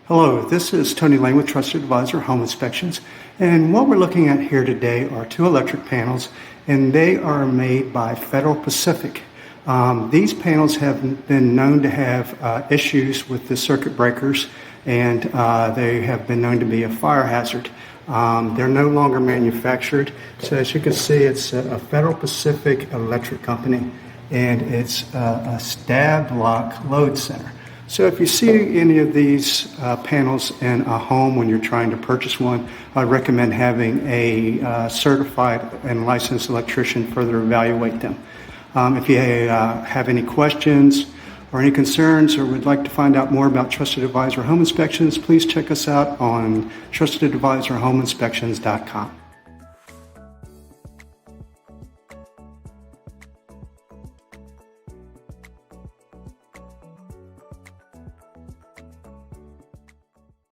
Hello, this is Tony Lane with Trusted Advisor Home Inspections, and what we're looking at here today are two electric panels, and they are made by Federal Pacific. These panels have been known to have issues with the circuit breakers, and they have been known to be a fire hazard. They're no longer manufactured, so as you can see, it's a Federal Pacific electric company, and it's a stab lock load center. So if you see any of these panels in a home when you're trying to purchase one, I recommend having a certified and licensed electrician further evaluate them. If you have any questions or any concerns or would like to find out more about Trusted Advisor Home Inspections, please check us out on trustedadvisorhomeinspections.com.